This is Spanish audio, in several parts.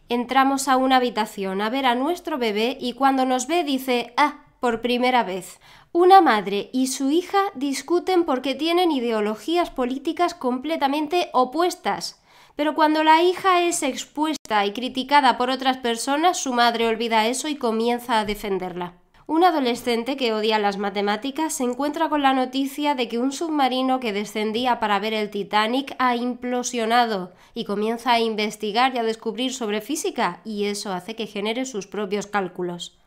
Entramos a una habitación a ver a nuestro bebé y cuando nos ve dice «Ah, por primera vez». Una madre y su hija discuten porque tienen ideologías políticas completamente opuestas. Pero cuando la hija es expuesta y criticada por otras personas, su madre olvida eso y comienza a defenderla. Un adolescente que odia las matemáticas se encuentra con la noticia de que un submarino que descendía para ver el Titanic ha implosionado y comienza a investigar y a descubrir sobre física, y eso hace que genere sus propios cálculos.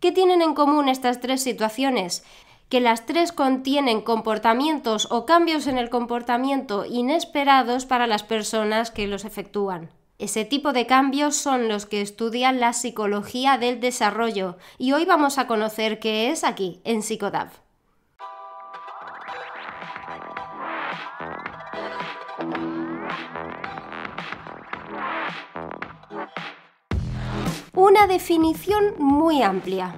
¿Qué tienen en común estas tres situaciones? Que las tres contienen comportamientos o cambios en el comportamiento inesperados para las personas que los efectúan. Ese tipo de cambios son los que estudian la psicología del desarrollo y hoy vamos a conocer qué es aquí, en Psicodab. Una definición muy amplia.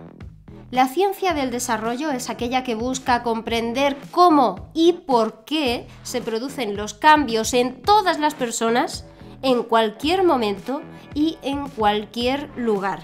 La ciencia del desarrollo es aquella que busca comprender cómo y por qué se producen los cambios en todas las personas, en cualquier momento y en cualquier lugar.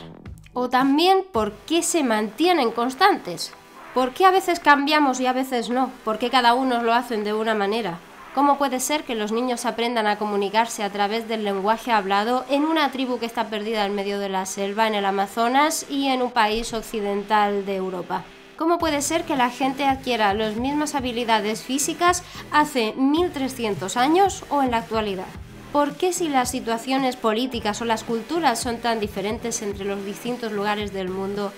O también por qué se mantienen constantes. ¿Por qué a veces cambiamos y a veces no? ¿Por qué cada uno lo hacen de una manera? ¿Cómo puede ser que los niños aprendan a comunicarse a través del lenguaje hablado en una tribu que está perdida en medio de la selva, en el Amazonas y en un país occidental de Europa? ¿Cómo puede ser que la gente adquiera las mismas habilidades físicas hace 1300 años o en la actualidad? ¿Por qué si las situaciones políticas o las culturas son tan diferentes entre los distintos lugares del mundo,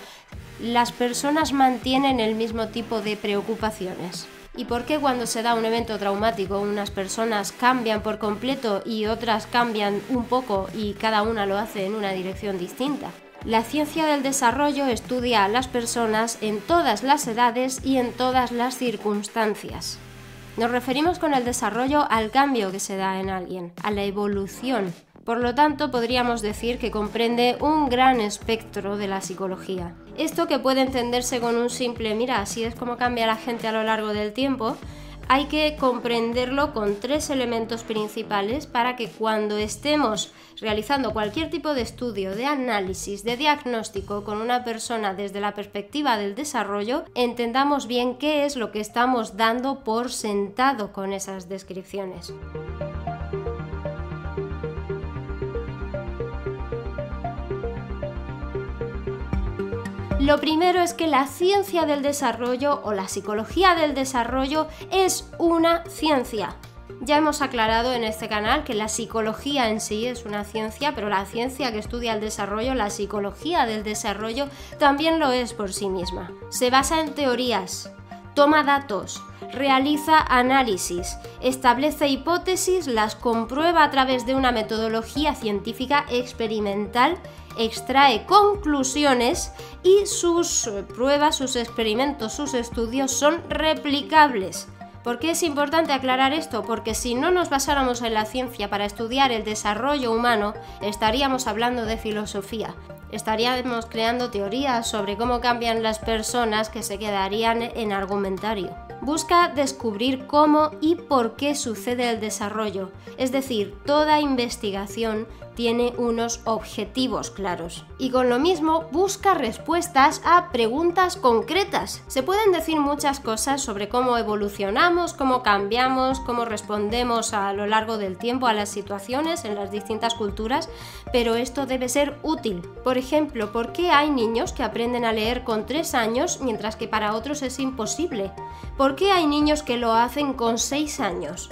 las personas mantienen el mismo tipo de preocupaciones? ¿Y por qué cuando se da un evento traumático unas personas cambian por completo y otras cambian un poco y cada una lo hace en una dirección distinta? La ciencia del desarrollo estudia a las personas en todas las edades y en todas las circunstancias. Nos referimos con el desarrollo al cambio que se da en alguien, a la evolución. Por lo tanto, podríamos decir que comprende un gran espectro de la psicología. Esto que puede entenderse con un simple «mira, así es como cambia la gente a lo largo del tiempo», hay que comprenderlo con tres elementos principales para que cuando estemos realizando cualquier tipo de estudio, de análisis, de diagnóstico con una persona desde la perspectiva del desarrollo, entendamos bien qué es lo que estamos dando por sentado con esas descripciones. Lo primero es que la ciencia del desarrollo o la psicología del desarrollo es una ciencia. Ya hemos aclarado en este canal que la psicología en sí es una ciencia, pero la ciencia que estudia el desarrollo, la psicología del desarrollo, también lo es por sí misma. Se basa en teorías, toma datos, realiza análisis, establece hipótesis, las comprueba a través de una metodología científica experimental, extrae conclusiones y sus pruebas, sus experimentos, sus estudios son replicables. ¿Por qué es importante aclarar esto? Porque si no nos basáramos en la ciencia para estudiar el desarrollo humano, estaríamos hablando de filosofía. Estaríamos creando teorías sobre cómo cambian las personas que se quedarían en argumentario. Busca descubrir cómo y por qué sucede el desarrollo, es decir, toda investigación tiene unos objetivos claros. Y con lo mismo busca respuestas a preguntas concretas. Se pueden decir muchas cosas sobre cómo evolucionamos, cómo cambiamos, cómo respondemos a lo largo del tiempo a las situaciones en las distintas culturas, pero esto debe ser útil. Por ejemplo, ¿por qué hay niños que aprenden a leer con 3 años mientras que para otros es imposible? ¿Por qué hay niños que lo hacen con 6 años?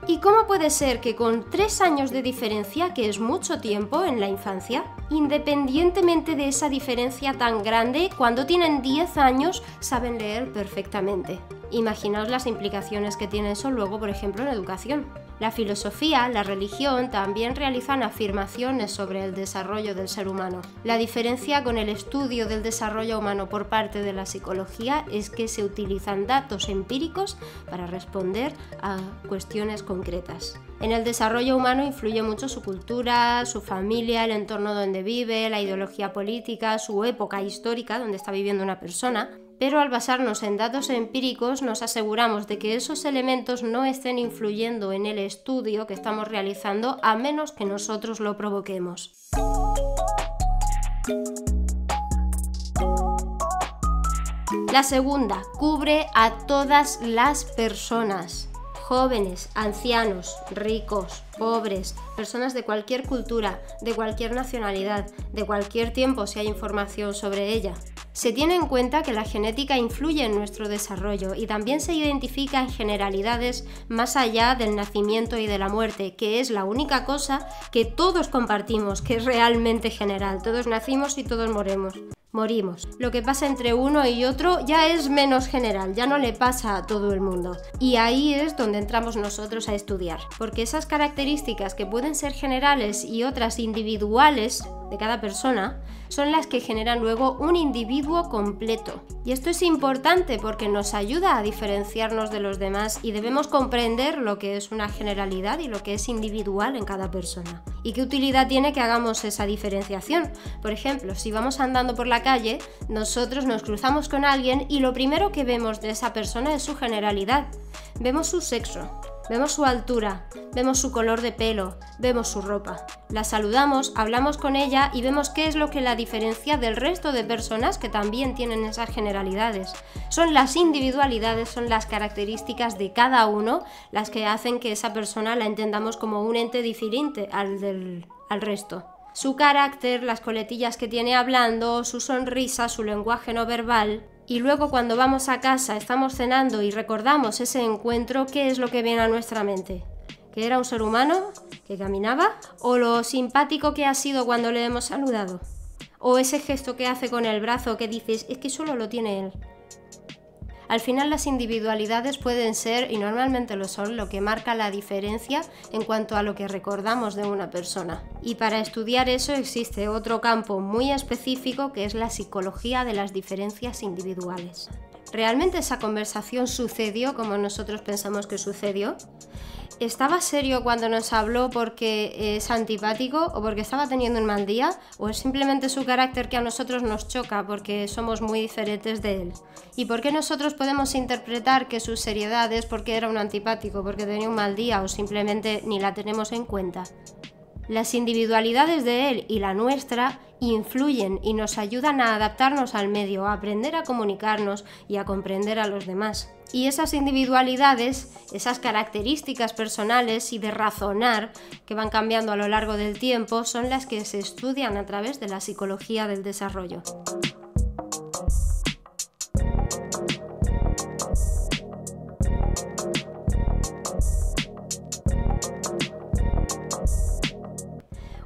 ¿Y cómo puede ser que con 3 años de diferencia, que es mucho tiempo en la infancia, independientemente de esa diferencia tan grande, cuando tienen 10 años saben leer perfectamente? Imaginaos las implicaciones que tiene eso luego, por ejemplo, en educación. La filosofía, la religión también realizan afirmaciones sobre el desarrollo del ser humano. La diferencia con el estudio del desarrollo humano por parte de la psicología es que se utilizan datos empíricos para responder a cuestiones concretas. En el desarrollo humano influye mucho su cultura, su familia, el entorno donde vive, la ideología política, su época histórica donde está viviendo una persona. pero al basarnos en datos empíricos nos aseguramos de que esos elementos no estén influyendo en el estudio que estamos realizando a menos que nosotros lo provoquemos. La segunda, cubre a todas las personas. Jóvenes, ancianos, ricos, pobres, personas de cualquier cultura, de cualquier nacionalidad, de cualquier tiempo si hay información sobre ella. Se tiene en cuenta que la genética influye en nuestro desarrollo y también se identifica en generalidades más allá del nacimiento y de la muerte, que es la única cosa que todos compartimos, que es realmente general. Todos nacimos y todos morimos. Lo que pasa entre uno y otro ya es menos general, ya no le pasa a todo el mundo. Y ahí es donde entramos nosotros a estudiar, porque esas características que pueden ser generales y otras individuales de cada persona son las que generan luego un individuo completo. Y esto es importante porque nos ayuda a diferenciarnos de los demás y debemos comprender lo que es una generalidad y lo que es individual en cada persona. ¿Y qué utilidad tiene que hagamos esa diferenciación? Por ejemplo, si vamos andando por la calle, nosotros nos cruzamos con alguien y lo primero que vemos de esa persona es su generalidad. Vemos su sexo, vemos su altura, vemos su color de pelo, vemos su ropa. La saludamos, hablamos con ella y vemos qué es lo que la diferencia del resto de personas que también tienen esas generalidades. Son las individualidades, son las características de cada uno las que hacen que esa persona la entendamos como un ente diferente al resto. Su carácter, las coletillas que tiene hablando, su sonrisa, su lenguaje no verbal. Y luego cuando vamos a casa, estamos cenando y recordamos ese encuentro, ¿qué es lo que viene a nuestra mente? ¿Que era un ser humano? ¿Que caminaba? ¿O lo simpático que ha sido cuando le hemos saludado? ¿O ese gesto que hace con el brazo que dices, es que solo lo tiene él? Al final las individualidades pueden ser, y normalmente lo son, lo que marca la diferencia en cuanto a lo que recordamos de una persona. Y para estudiar eso existe otro campo muy específico que es la psicología de las diferencias individuales. ¿Realmente esa conversación sucedió como nosotros pensamos que sucedió? ¿Estaba serio cuando nos habló porque es antipático o porque estaba teniendo un mal día? ¿O es simplemente su carácter que a nosotros nos choca porque somos muy diferentes de él? ¿Y por qué nosotros podemos interpretar que su seriedad es porque era un antipático, porque tenía un mal día o simplemente ni la tenemos en cuenta? Las individualidades de él y la nuestra influyen y nos ayudan a adaptarnos al medio, a aprender a comunicarnos y a comprender a los demás. Y esas individualidades, esas características personales y de razonar que van cambiando a lo largo del tiempo son las que se estudian a través de la psicología del desarrollo.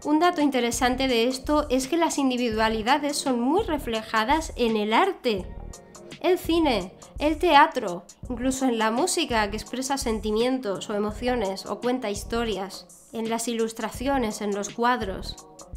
Un dato interesante de esto es que las individualidades son muy reflejadas en el arte, el cine, el teatro, incluso en la música que expresa sentimientos o emociones o cuenta historias, en las ilustraciones, en los cuadros.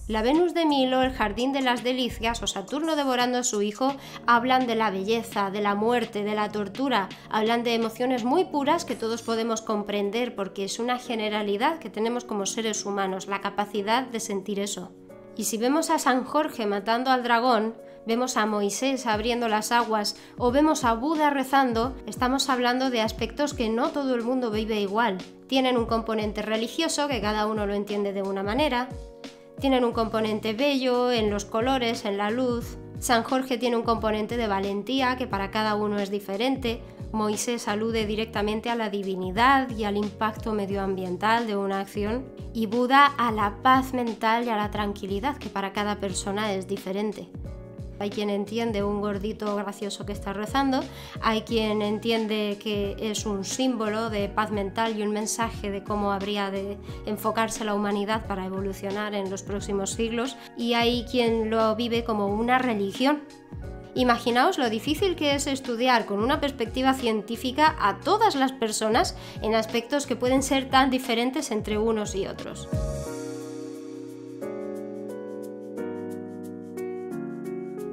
La Venus de Milo, el Jardín de las Delicias o Saturno devorando a su hijo hablan de la belleza, de la muerte, de la tortura, hablan de emociones muy puras que todos podemos comprender porque es una generalidad que tenemos como seres humanos, la capacidad de sentir eso. Y si vemos a San Jorge matando al dragón, vemos a Moisés abriendo las aguas o vemos a Buda rezando, estamos hablando de aspectos que no todo el mundo vive igual. Tienen un componente religioso que cada uno lo entiende de una manera. Tienen un componente bello en los colores, en la luz. San Jorge tiene un componente de valentía que para cada uno es diferente. Moisés alude directamente a la divinidad y al impacto medioambiental de una acción. Y Buda a la paz mental y a la tranquilidad que para cada persona es diferente. Hay quien entiende un gordito gracioso que está rezando, hay quien entiende que es un símbolo de paz mental y un mensaje de cómo habría de enfocarse la humanidad para evolucionar en los próximos siglos, y hay quien lo vive como una religión. Imaginaos lo difícil que es estudiar con una perspectiva científica a todas las personas en aspectos que pueden ser tan diferentes entre unos y otros.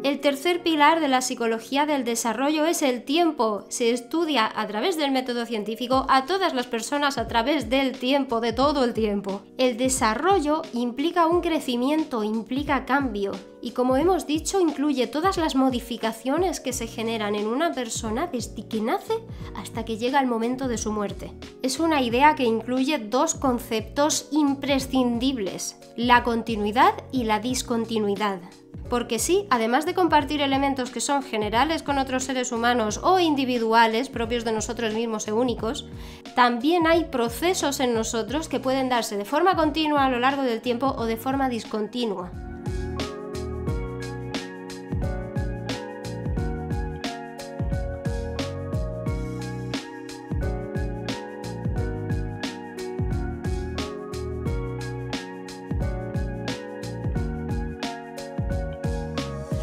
El tercer pilar de la psicología del desarrollo es el tiempo. Se estudia a través del método científico a todas las personas a través del tiempo, de todo el tiempo. El desarrollo implica un crecimiento, implica cambio. Y como hemos dicho, incluye todas las modificaciones que se generan en una persona desde que nace hasta que llega el momento de su muerte. Es una idea que incluye dos conceptos imprescindibles: la continuidad y la discontinuidad. Porque sí, además de compartir elementos que son generales con otros seres humanos o individuales, propios de nosotros mismos e únicos, también hay procesos en nosotros que pueden darse de forma continua a lo largo del tiempo o de forma discontinua.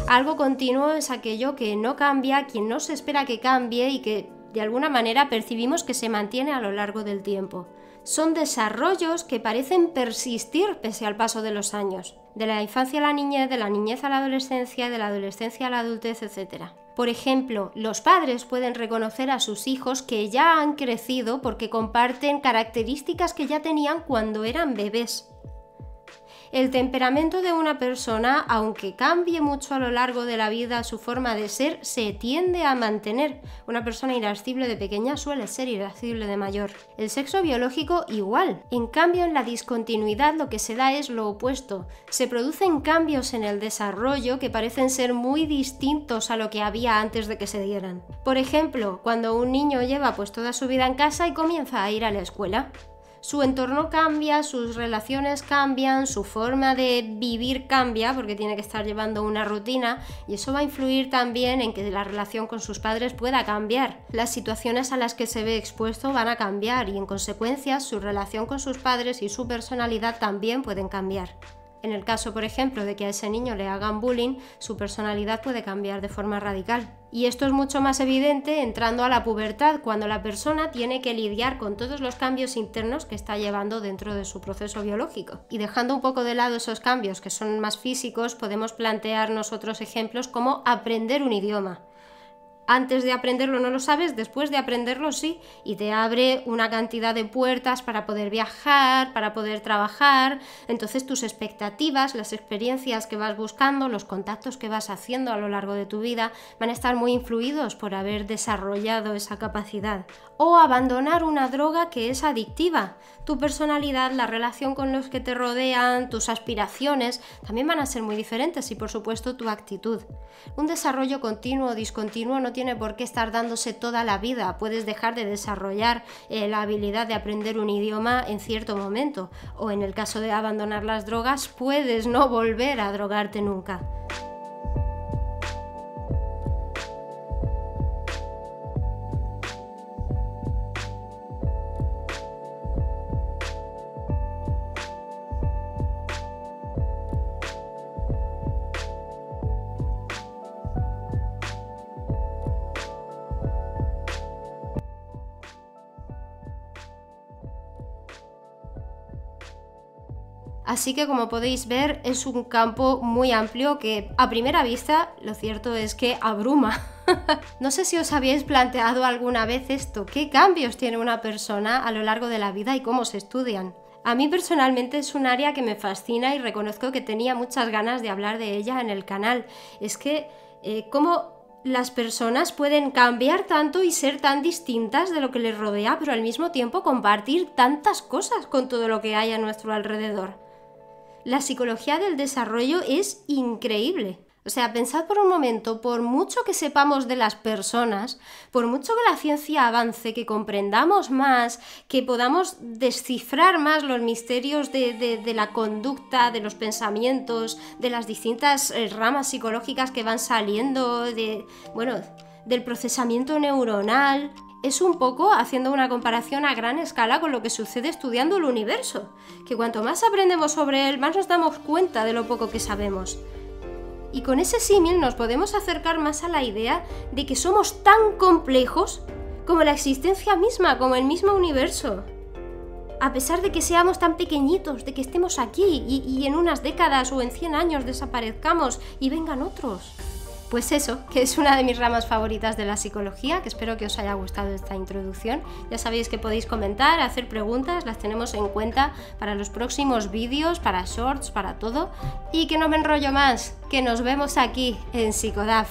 Algo continuo es aquello que no cambia, quien no se espera que cambie y que de alguna manera percibimos que se mantiene a lo largo del tiempo. Son desarrollos que parecen persistir pese al paso de los años, de la infancia a la niñez, de la niñez a la adolescencia, de la adolescencia a la adultez, etc. Por ejemplo, los padres pueden reconocer a sus hijos que ya han crecido porque comparten características que ya tenían cuando eran bebés. El temperamento de una persona, aunque cambie mucho a lo largo de la vida su forma de ser, se tiende a mantener. Una persona irascible de pequeña suele ser irascible de mayor. El sexo biológico igual. En cambio, en la discontinuidad lo que se da es lo opuesto. Se producen cambios en el desarrollo que parecen ser muy distintos a lo que había antes de que se dieran. Por ejemplo, cuando un niño lleva toda su vida en casa y comienza a ir a la escuela. Su entorno cambia, sus relaciones cambian, su forma de vivir cambia porque tiene que estar llevando una rutina y eso va a influir también en que la relación con sus padres pueda cambiar. Las situaciones a las que se ve expuesto van a cambiar y en consecuencia su relación con sus padres y su personalidad también pueden cambiar. En el caso, por ejemplo, de que a ese niño le hagan bullying, su personalidad puede cambiar de forma radical. Y esto es mucho más evidente entrando a la pubertad, cuando la persona tiene que lidiar con todos los cambios internos que está llevando dentro de su proceso biológico. Y dejando un poco de lado esos cambios que son más físicos, podemos plantearnos otros ejemplos como aprender un idioma. Antes de aprenderlo no lo sabes, después de aprenderlo sí, y te abre una cantidad de puertas para poder viajar, para poder trabajar. Entonces tus expectativas, las experiencias que vas buscando, los contactos que vas haciendo a lo largo de tu vida van a estar muy influidos por haber desarrollado esa capacidad. O abandonar una droga que es adictiva. Tu personalidad, la relación con los que te rodean, tus aspiraciones también van a ser muy diferentes y por supuesto tu actitud. Un desarrollo continuo o discontinuo no tiene por qué estar dándose toda la vida. Puedes dejar de desarrollar la habilidad de aprender un idioma en cierto momento, o en el caso de abandonar las drogas, puedes no volver a drogarte nunca. Así que, como podéis ver, es un campo muy amplio que a primera vista lo cierto es que abruma. No sé si os habéis planteado alguna vez esto: ¿qué cambios tiene una persona a lo largo de la vida y cómo se estudian? A mí personalmente es un área que me fascina y reconozco que tenía muchas ganas de hablar de ella en el canal. Es que cómo las personas pueden cambiar tanto y ser tan distintas de lo que les rodea, pero al mismo tiempo compartir tantas cosas con todo lo que hay a nuestro alrededor. La psicología del desarrollo es increíble. O sea, pensad por un momento, por mucho que sepamos de las personas, por mucho que la ciencia avance, que comprendamos más, que podamos descifrar más los misterios de la conducta, de los pensamientos, de las distintas ramas psicológicas que van saliendo, del procesamiento neuronal. Es un poco haciendo una comparación a gran escala con lo que sucede estudiando el universo, que cuanto más aprendemos sobre él, más nos damos cuenta de lo poco que sabemos. Y con ese símil nos podemos acercar más a la idea de que somos tan complejos como la existencia misma, como el mismo universo. A pesar de que seamos tan pequeñitos, de que estemos aquí y en unas décadas o en 100 años desaparezcamos y vengan otros. Pues eso, que es una de mis ramas favoritas de la psicología, que espero que os haya gustado esta introducción. Ya sabéis que podéis comentar, hacer preguntas, las tenemos en cuenta para los próximos vídeos, para shorts, para todo. Y que no me enrollo más, que nos vemos aquí en Psicodaf.